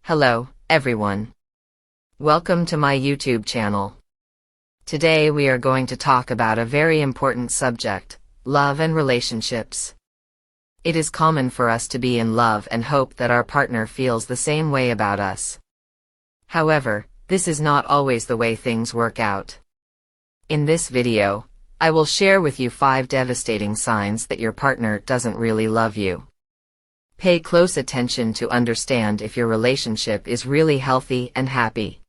Hello, everyone. Welcome to my YouTube channel. Today we are going to talk about a very important subject, love and relationships. It is common for us to be in love and hope that our partner feels the same way about us. However, this is not always the way things work out. In this video, I will share with you 5 devastating signs that your partner doesn't really love you. Pay close attention to understand if your relationship is really healthy and happy.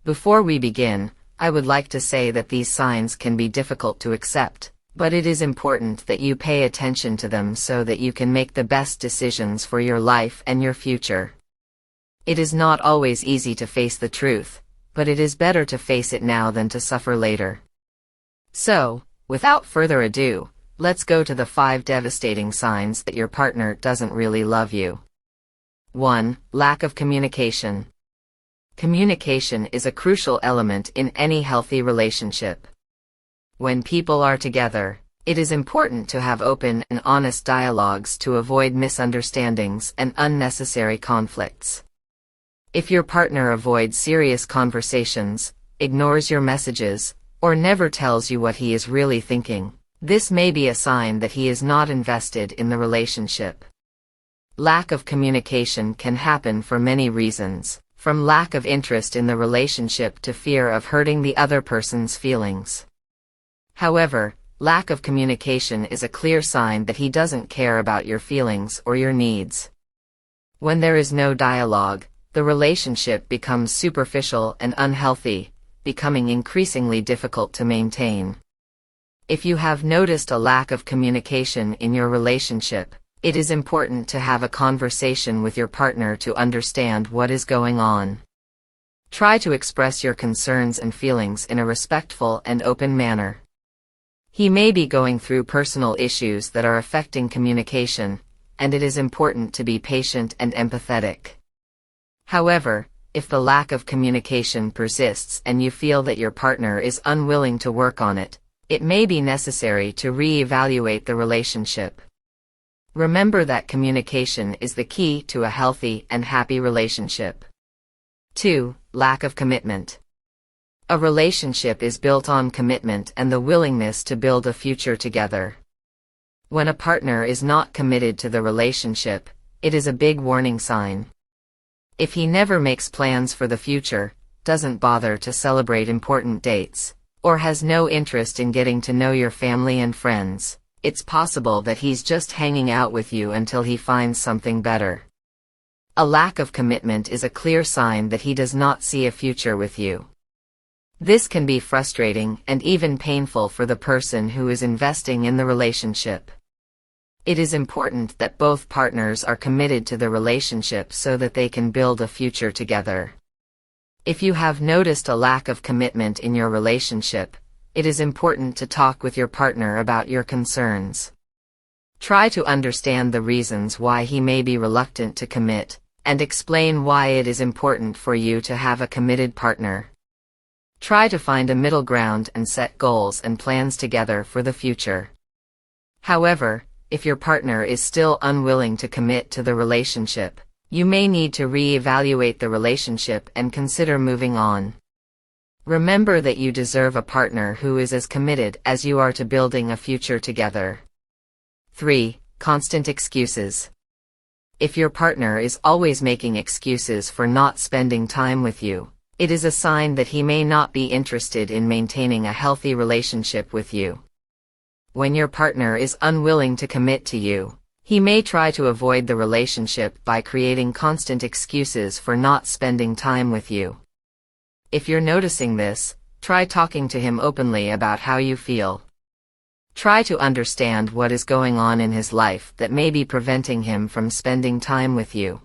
Before we begin, I would like to say that these signs can be difficult to accept, but it is important that you pay attention to them so that you can make the best decisions for your life and your future. It is not always easy to face the truth, but it is better to face it now than to suffer later. So, without further ado, let's go to the 5 devastating signs that your partner doesn't really love you. 1. Lack of communication. Communication is a crucial element in any healthy relationship. When people are together, it is important to have open and honest dialogues to avoid misunderstandings and unnecessary conflicts. If your partner avoids serious conversations, ignores your messages, or never tells you what he is really thinking, this may be a sign that he is not invested in the relationship. Lack of communication can happen for many reasons, from lack of interest in the relationship to fear of hurting the other person's feelings. However, lack of communication is a clear sign that he doesn't care about your feelings or your needs. When there is no dialogue, the relationship becomes superficial and unhealthy, becoming increasingly difficult to maintain. If you have noticed a lack of communication in your relationship, it is important to have a conversation with your partner to understand what is going on. Try to express your concerns and feelings in a respectful and open manner. He may be going through personal issues that are affecting communication, and it is important to be patient and empathetic. However, if the lack of communication persists and you feel that your partner is unwilling to work on it, it may be necessary to re-evaluate the relationship. Remember that communication is the key to a healthy and happy relationship. 2. Lack of commitment. A relationship is built on commitment and the willingness to build a future together. When a partner is not committed to the relationship, it is a big warning sign. If he never makes plans for the future, doesn't bother to celebrate important dates, or has no interest in getting to know your family and friends, it's possible that he's just hanging out with you until he finds something better. A lack of commitment is a clear sign that he does not see a future with you. This can be frustrating and even painful for the person who is investing in the relationship. It is important that both partners are committed to the relationship so that they can build a future together. If you have noticed a lack of commitment in your relationship, it is important to talk with your partner about your concerns. Try to understand the reasons why he may be reluctant to commit, and explain why it is important for you to have a committed partner. Try to find a middle ground and set goals and plans together for the future. However, if your partner is still unwilling to commit to the relationship, you may need to re-evaluate the relationship and consider moving on. Remember that you deserve a partner who is as committed as you are to building a future together. 3. Constant excuses. If your partner is always making excuses for not spending time with you, it is a sign that he may not be interested in maintaining a healthy relationship with you. When your partner is unwilling to commit to you, he may try to avoid the relationship by creating constant excuses for not spending time with you. If you're noticing this, try talking to him openly about how you feel. Try to understand what is going on in his life that may be preventing him from spending time with you.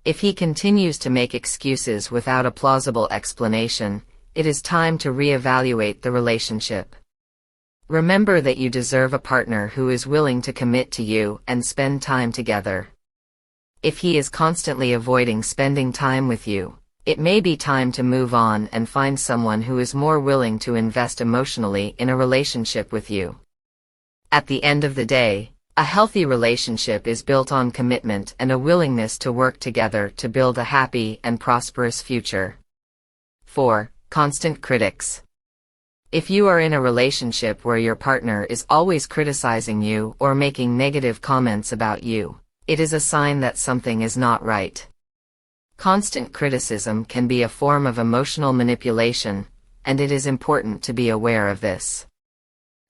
If he continues to make excuses without a plausible explanation, it is time to re-evaluate the relationship. Remember that you deserve a partner who is willing to commit to you and spend time together. If he is constantly avoiding spending time with you, it may be time to move on and find someone who is more willing to invest emotionally in a relationship with you. At the end of the day, A healthy relationship is built on commitment and a willingness to work together to build a happy and prosperous future. 4. Constant critics. If you are in a relationship where your partner is always criticizing you or making negative comments about you, it is a sign that something is not right. Constant criticism can be a form of emotional manipulation, and it is important to be aware of this.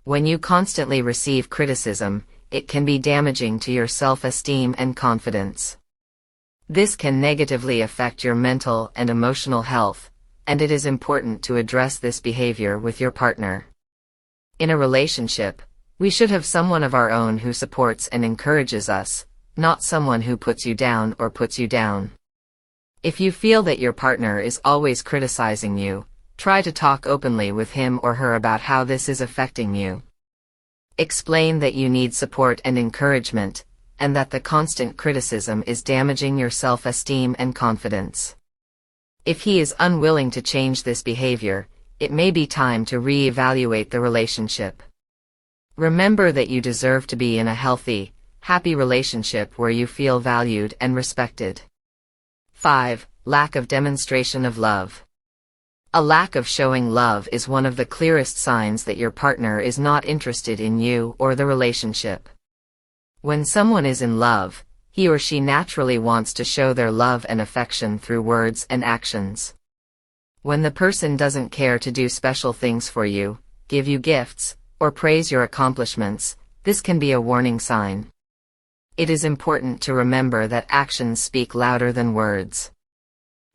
When you constantly receive criticism, it can be damaging to your self-esteem and confidence. This can negatively affect your mental and emotional health, and it is important to address this behavior with your partner. In a relationship, we should have someone of our own who supports and encourages us, not someone who puts you down or puts you down. If you feel that your partner is always criticizing you, try to talk openly with him or her about how this is affecting you. Explain that you need support and encouragement, and that the constant criticism is damaging your self-esteem and confidence. If he is unwilling to change this behavior, it may be time to re-evaluate the relationship. Remember that you deserve to be in a healthy, happy relationship where you feel valued and respected. 5. Lack of demonstration of love. A lack of showing love is one of the clearest signs that your partner is not interested in you or the relationship. When someone is in love, he or she naturally wants to show their love and affection through words and actions. When the person doesn't care to do special things for you, give you gifts, or praise your accomplishments, this can be a warning sign. It is important to remember that actions speak louder than words.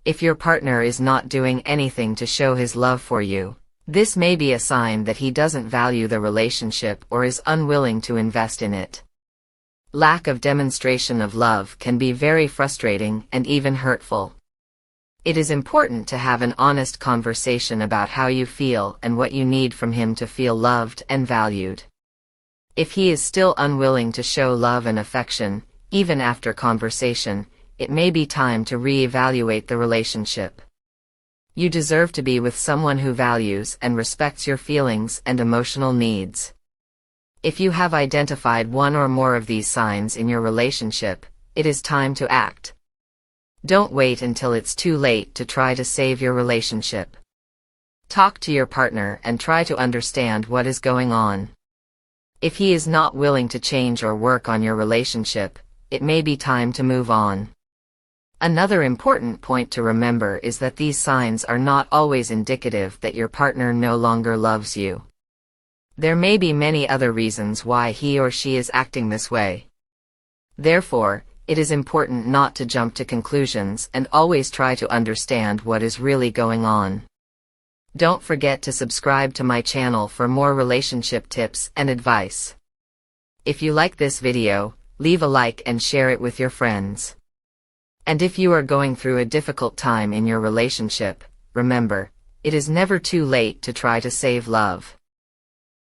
If your partner is not doing anything to show his love for you, this may be a sign that he doesn't value the relationship or is unwilling to invest in it. Lack of demonstration of love can be very frustrating and even hurtful. It is important to have an honest conversation about how you feel and what you need from him to feel loved and valued. If he is still unwilling to show love and affection, even after conversation, it may be time to re-evaluate the relationship. You deserve to be with someone who values and respects your feelings and emotional needs. If you have identified one or more of these signs in your relationship, it is time to act. Don't wait until it's too late to try to save your relationship. Talk to your partner and try to understand what is going on. If he is not willing to change or work on your relationship, it may be time to move on. Another important point to remember is that these signs are not always indicative that your partner no longer loves you. There may be many other reasons why he or she is acting this way. Therefore, it is important not to jump to conclusions and always try to understand what is really going on. Don't forget to subscribe to my channel for more relationship tips and advice. If you like this video, leave a like and share it with your friends. And if you are going through a difficult time in your relationship, remember, it is never too late to try to save love.